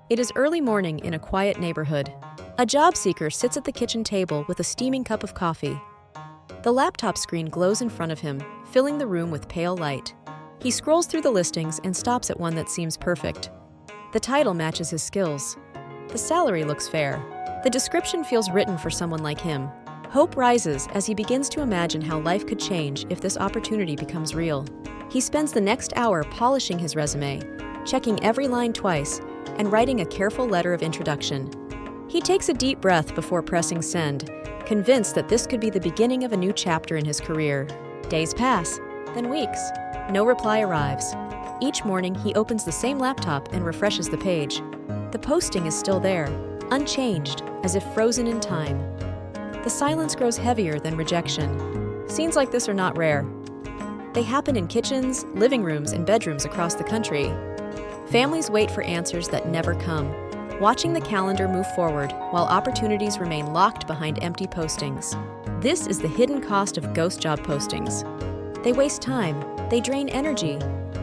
It is early morning in a quiet neighborhood. A job seeker sits at the kitchen table with a steaming cup of coffee. The laptop screen glows in front of him, filling the room with pale light. He scrolls through the listings and stops at one that seems perfect. The title matches his skills. The salary looks fair. The description feels written for someone like him. Hope rises as he begins to imagine how life could change if this opportunity becomes real. He spends the next hour polishing his resume, checking every line twice, and writing a careful letter of introduction. He takes a deep breath before pressing send, convinced that this could be the beginning of a new chapter in his career. Days pass, then weeks. No reply arrives. Each morning, he opens the same laptop and refreshes the page. The posting is still there, unchanged, as if frozen in time. The silence grows heavier than rejection. Scenes like this are not rare. They happen in kitchens, living rooms, and bedrooms across the country. Families wait for answers that never come, watching the calendar move forward while opportunities remain locked behind empty postings. This is the hidden cost of ghost job postings. They waste time, they drain energy,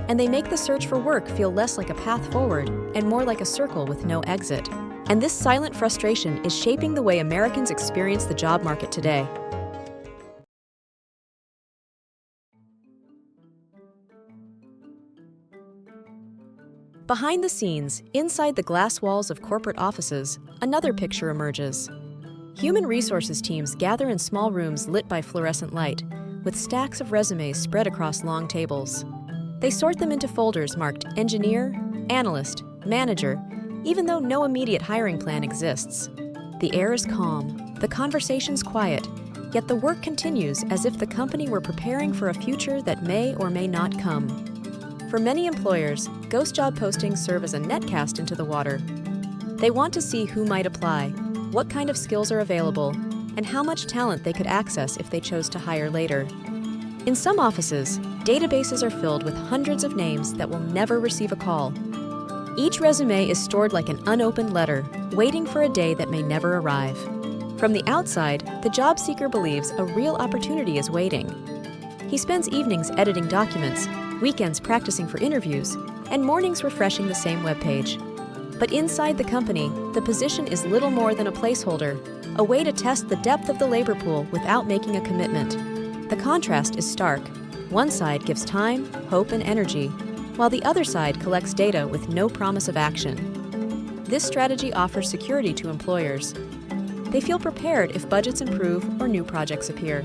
and they make the search for work feel less like a path forward and more like a circle with no exit. And this silent frustration is shaping the way Americans experience the job market today. Behind the scenes, inside the glass walls of corporate offices, another picture emerges. Human resources teams gather in small rooms lit by fluorescent light, with stacks of resumes spread across long tables. They sort them into folders marked engineer, analyst, manager, even though no immediate hiring plan exists. The air is calm, the conversation's quiet, yet the work continues as if the company were preparing for a future that may or may not come. For many employers, ghost job postings serve as a netcast into the water. They want to see who might apply, what kind of skills are available, and how much talent they could access if they chose to hire later. In some offices, databases are filled with hundreds of names that will never receive a call. Each resume is stored like an unopened letter, waiting for a day that may never arrive. From the outside, the job seeker believes a real opportunity is waiting. He spends evenings editing documents, weekends practicing for interviews, and mornings refreshing the same webpage. But inside the company, the position is little more than a placeholder, a way to test the depth of the labor pool without making a commitment. The contrast is stark. One side gives time, hope, and energy, while the other side collects data with no promise of action. This strategy offers security to employers. They feel prepared if budgets improve or new projects appear.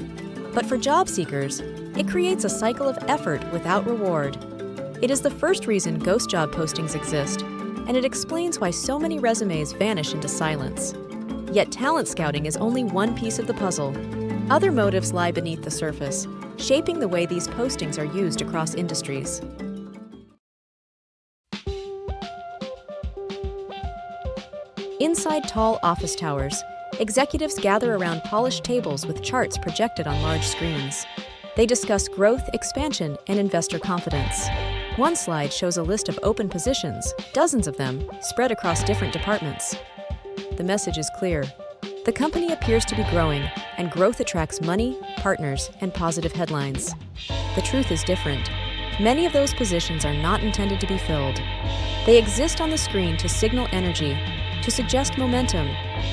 But for job seekers, it creates a cycle of effort without reward. It is the first reason ghost job postings exist, and it explains why so many resumes vanish into silence. Yet talent scouting is only one piece of the puzzle. Other motives lie beneath the surface, shaping the way these postings are used across industries. Inside tall office towers, executives gather around polished tables with charts projected on large screens. They discuss growth, expansion, and investor confidence. One slide shows a list of open positions, dozens of them, spread across different departments. The message is clear. The company appears to be growing, and growth attracts money, partners, and positive headlines. The truth is different. Many of those positions are not intended to be filled. They exist on the screen to signal energy, to suggest momentum,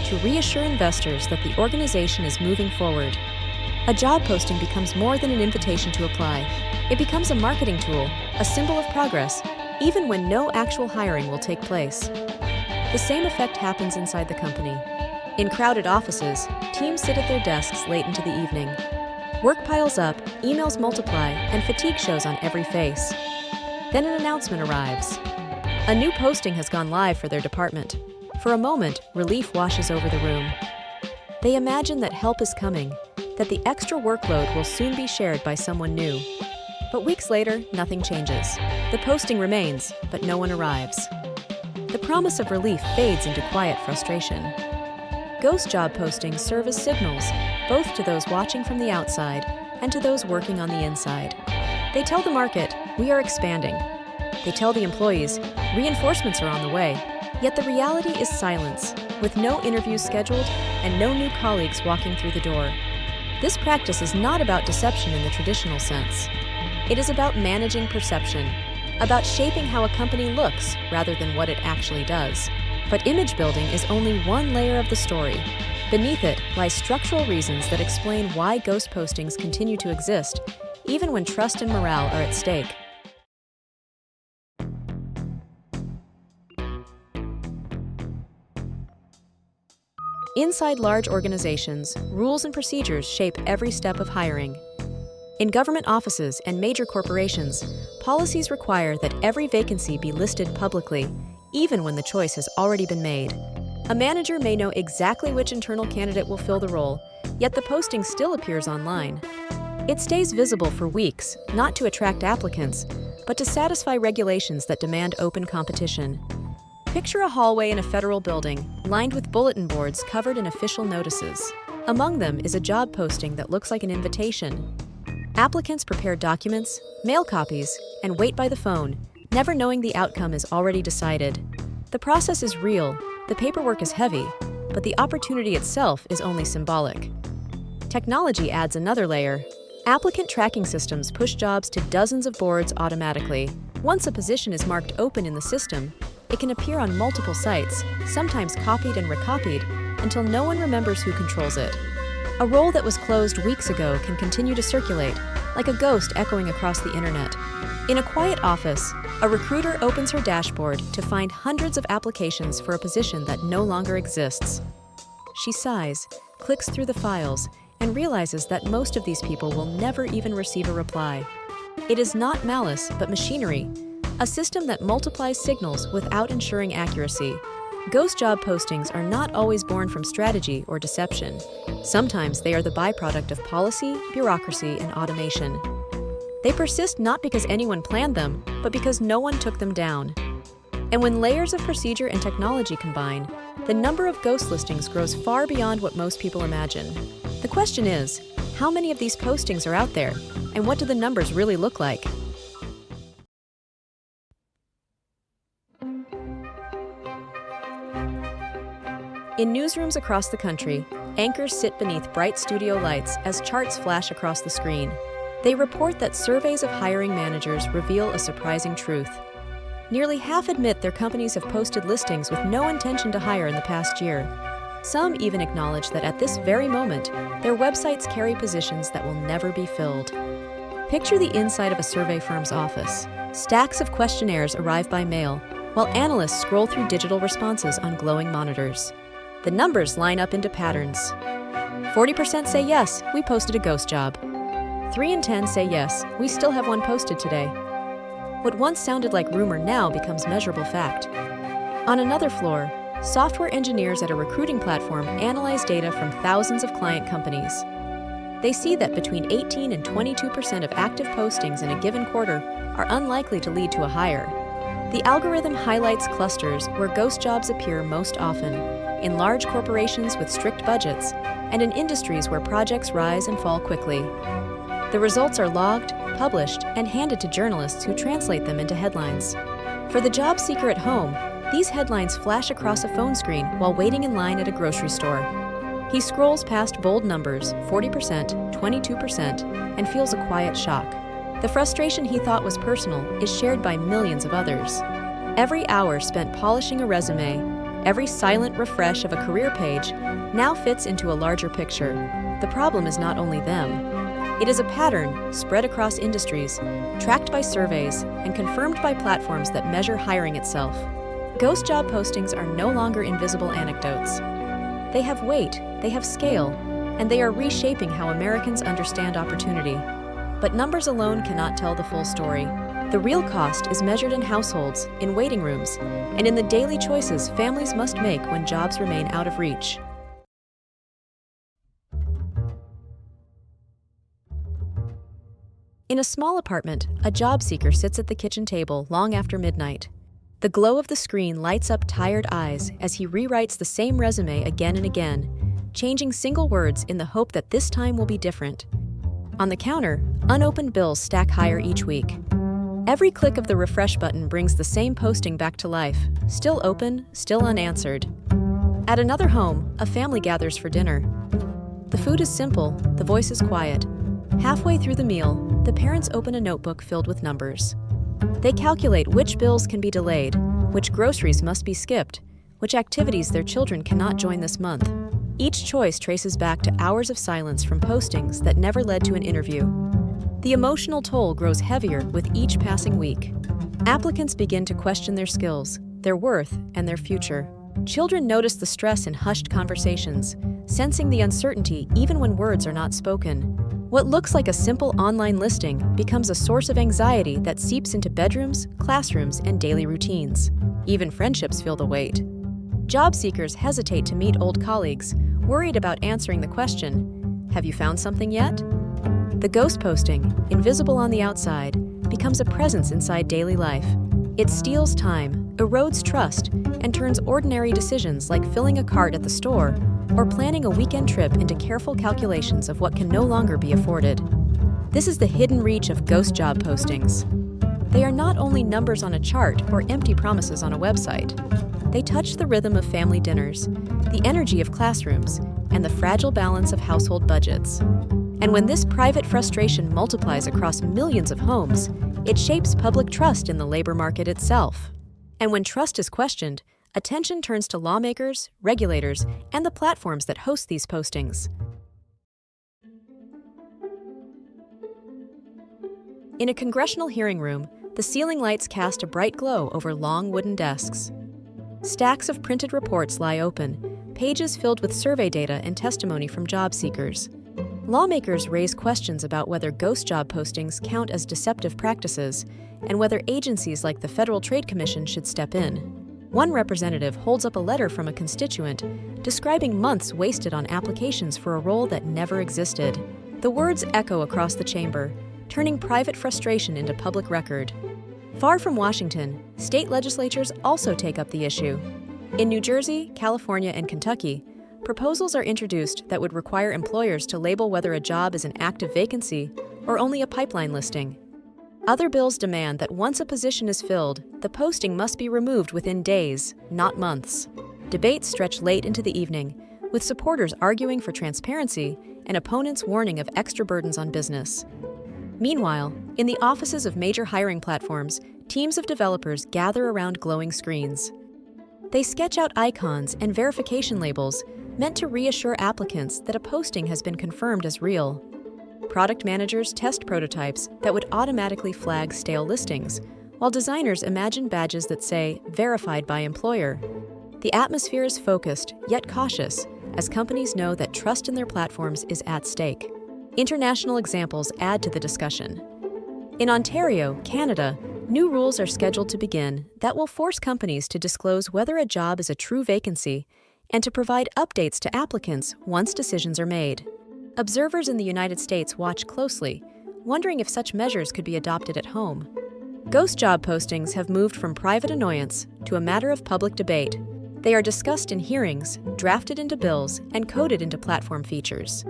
to reassure investors that the organization is moving forward. A job posting becomes more than an invitation to apply. It becomes a marketing tool, a symbol of progress, even when no actual hiring will take place. The same effect happens inside the company. In crowded offices, teams sit at their desks late into the evening. Work piles up, emails multiply, and fatigue shows on every face. Then an announcement arrives. A new posting has gone live for their department. For a moment, relief washes over the room. They imagine that help is coming, that the extra workload will soon be shared by someone new. But weeks later, nothing changes. The posting remains, but no one arrives. The promise of relief fades into quiet frustration. Ghost job postings serve as signals, both to those watching from the outside and to those working on the inside. They tell the market, we are expanding. They tell the employees, reinforcements are on the way. Yet the reality is silence, with no interviews scheduled and no new colleagues walking through the door. This practice is not about deception in the traditional sense. It is about managing perception, about shaping how a company looks rather than what it actually does. But image building is only one layer of the story. Beneath it lie structural reasons that explain why ghost postings continue to exist, even when trust and morale are at stake. Inside large organizations, rules and procedures shape every step of hiring. In government offices and major corporations, policies require that every vacancy be listed publicly, even when the choice has already been made. A manager may know exactly which internal candidate will fill the role, yet the posting still appears online. It stays visible for weeks, not to attract applicants, but to satisfy regulations that demand open competition. Picture a hallway in a federal building, lined with bulletin boards covered in official notices. Among them is a job posting that looks like an invitation. Applicants prepare documents, mail copies, and wait by the phone, never knowing the outcome is already decided. The process is real, the paperwork is heavy, but the opportunity itself is only symbolic. Technology adds another layer. Applicant tracking systems push jobs to dozens of boards automatically. Once a position is marked open in the system, it can appear on multiple sites, sometimes copied and recopied, until no one remembers who controls it. A role that was closed weeks ago can continue to circulate, like a ghost echoing across the internet. In a quiet office, a recruiter opens her dashboard to find hundreds of applications for a position that no longer exists. She sighs, clicks through the files, and realizes that most of these people will never even receive a reply. It is not malice, but machinery, a system that multiplies signals without ensuring accuracy. Ghost job postings are not always born from strategy or deception. Sometimes they are the byproduct of policy, bureaucracy, and automation. They persist not because anyone planned them, but because no one took them down. And when layers of procedure and technology combine, the number of ghost listings grows far beyond what most people imagine. The question is, how many of these postings are out there, and what do the numbers really look like? In newsrooms across the country, anchors sit beneath bright studio lights as charts flash across the screen. They report that surveys of hiring managers reveal a surprising truth. Nearly half admit their companies have posted listings with no intention to hire in the past year. Some even acknowledge that at this very moment, their websites carry positions that will never be filled. Picture the inside of a survey firm's office. Stacks of questionnaires arrive by mail, while analysts scroll through digital responses on glowing monitors. The numbers line up into patterns. 40% say yes, we posted a ghost job. 3 in 10 say yes, we still have one posted today. What once sounded like rumor now becomes measurable fact. On another floor, software engineers at a recruiting platform analyze data from thousands of client companies. They see that between 18 and 22% of active postings in a given quarter are unlikely to lead to a hire. The algorithm highlights clusters where ghost jobs appear most often, in large corporations with strict budgets, and in industries where projects rise and fall quickly. The results are logged, published, and handed to journalists who translate them into headlines. For the job seeker at home, these headlines flash across a phone screen while waiting in line at a grocery store. He scrolls past bold numbers, 40%, 22%, and feels a quiet shock. The frustration he thought was personal is shared by millions of others. Every hour spent polishing a resume, every silent refresh of a career page, now fits into a larger picture. The problem is not only them. It is a pattern spread across industries, tracked by surveys, and confirmed by platforms that measure hiring itself. Ghost job postings are no longer invisible anecdotes. They have weight, they have scale, and they are reshaping how Americans understand opportunity. But numbers alone cannot tell the full story. The real cost is measured in households, in waiting rooms, and in the daily choices families must make when jobs remain out of reach. In a small apartment, a job seeker sits at the kitchen table long after midnight. The glow of the screen lights up tired eyes as he rewrites the same resume again and again, changing single words in the hope that this time will be different. On the counter, unopened bills stack higher each week. Every click of the refresh button brings the same posting back to life, still open, still unanswered. At another home, a family gathers for dinner. The food is simple, the voice is quiet. Halfway through the meal, the parents open a notebook filled with numbers. They calculate which bills can be delayed, which groceries must be skipped, which activities their children cannot join this month. Each choice traces back to hours of silence from postings that never led to an interview. The emotional toll grows heavier with each passing week. Applicants begin to question their skills, their worth, and their future. Children notice the stress in hushed conversations, sensing the uncertainty even when words are not spoken. What looks like a simple online listing becomes a source of anxiety that seeps into bedrooms, classrooms, and daily routines. Even friendships feel the weight. Job seekers hesitate to meet old colleagues, worried about answering the question, "Have you found something yet?" The ghost posting, invisible on the outside, becomes a presence inside daily life. It steals time, erodes trust, and turns ordinary decisions like filling a cart at the store or planning a weekend trip into careful calculations of what can no longer be afforded. This is the hidden reach of ghost job postings. They are not only numbers on a chart or empty promises on a website. They touch the rhythm of family dinners, the energy of classrooms, and the fragile balance of household budgets. And when this private frustration multiplies across millions of homes, it shapes public trust in the labor market itself. And when trust is questioned, attention turns to lawmakers, regulators, and the platforms that host these postings. In a congressional hearing room, the ceiling lights cast a bright glow over long wooden desks. Stacks of printed reports lie open, pages filled with survey data and testimony from job seekers. Lawmakers raise questions about whether ghost job postings count as deceptive practices and whether agencies like the Federal Trade Commission should step in. One representative holds up a letter from a constituent describing months wasted on applications for a role that never existed. The words echo across the chamber, turning private frustration into public record. Far from Washington, state legislatures also take up the issue. In New Jersey, California, and Kentucky, proposals are introduced that would require employers to label whether a job is an active vacancy or only a pipeline listing. Other bills demand that once a position is filled, the posting must be removed within days, not months. Debates stretch late into the evening, with supporters arguing for transparency and opponents warning of extra burdens on business. Meanwhile, in the offices of major hiring platforms, teams of developers gather around glowing screens. They sketch out icons and verification labels meant to reassure applicants that a posting has been confirmed as real. Product managers test prototypes that would automatically flag stale listings, while designers imagine badges that say, "Verified by employer." The atmosphere is focused, yet cautious, as companies know that trust in their platforms is at stake. International examples add to the discussion. In Ontario, Canada, new rules are scheduled to begin that will force companies to disclose whether a job is a true vacancy and to provide updates to applicants once decisions are made. Observers in the United States watch closely, wondering if such measures could be adopted at home. Ghost job postings have moved from private annoyance to a matter of public debate. They are discussed in hearings, drafted into bills, and coded into platform features.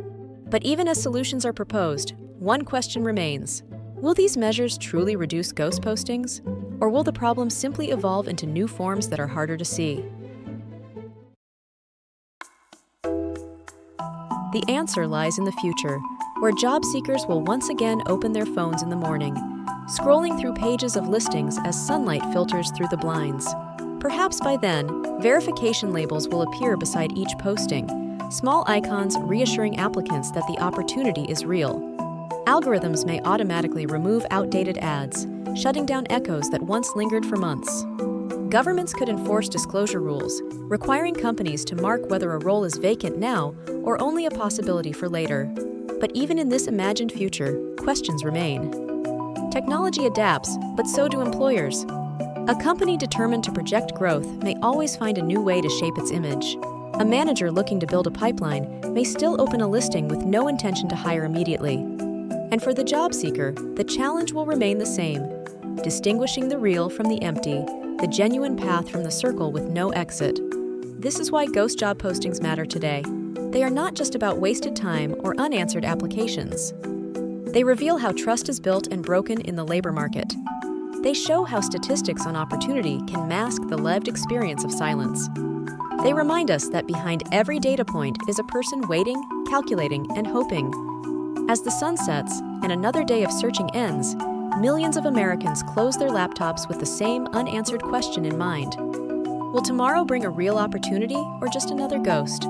But even as solutions are proposed, one question remains. Will these measures truly reduce ghost postings, or will the problem simply evolve into new forms that are harder to see? The answer lies in the future, where job seekers will once again open their phones in the morning, scrolling through pages of listings as sunlight filters through the blinds. Perhaps by then, verification labels will appear beside each posting, small icons reassuring applicants that the opportunity is real. Algorithms may automatically remove outdated ads, shutting down echoes that once lingered for months. Governments could enforce disclosure rules, requiring companies to mark whether a role is vacant now or only a possibility for later. But even in this imagined future, questions remain. Technology adapts, but so do employers. A company determined to project growth may always find a new way to shape its image. A manager looking to build a pipeline may still open a listing with no intention to hire immediately. And for the job seeker, the challenge will remain the same: distinguishing the real from the empty, the genuine path from the circle with no exit. This is why ghost job postings matter today. They are not just about wasted time or unanswered applications. They reveal how trust is built and broken in the labor market. They show how statistics on opportunity can mask the lived experience of silence. They remind us that behind every data point is a person waiting, calculating, and hoping. As the sun sets and another day of searching ends, millions of Americans close their laptops with the same unanswered question in mind. Will tomorrow bring a real opportunity or just another ghost?